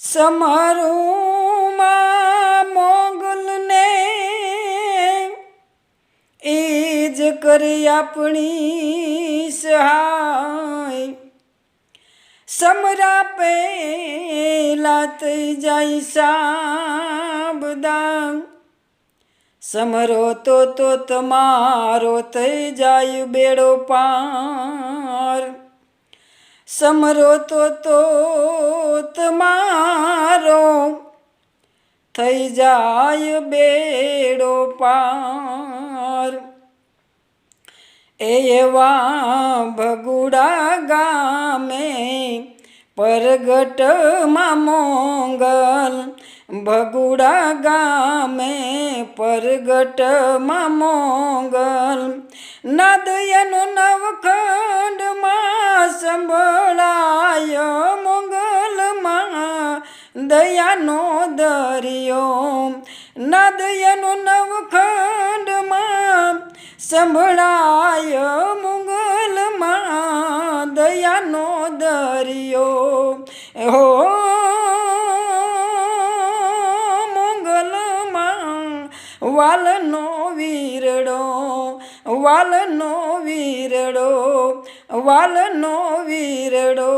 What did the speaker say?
સમારોહમાં મોગલને એ જ કરી આપણી સહાય, સમરા પેલા થઈ જાય સાબદા, સમરો તો તમારો થઈ જાય બેડો પાર, સમરો તો તમારો થઈ જાય બેડો પાર। એવા ભગુડા ગામે પરગટમાં મોંગલ, ભગુડા ગામે પરગટમાં મોંગલ, નાદયનો નવખંડમાં સંભળાય મોંગલમાં દયાનો દરિયો, નાદયનો નવખંડમાં સંભળાય મોંગલમાં દયાનો દરિયો, હો મોંગલમાં વાલનો વીરડો, વાલનો વીરડો, વાલનો વીરડો।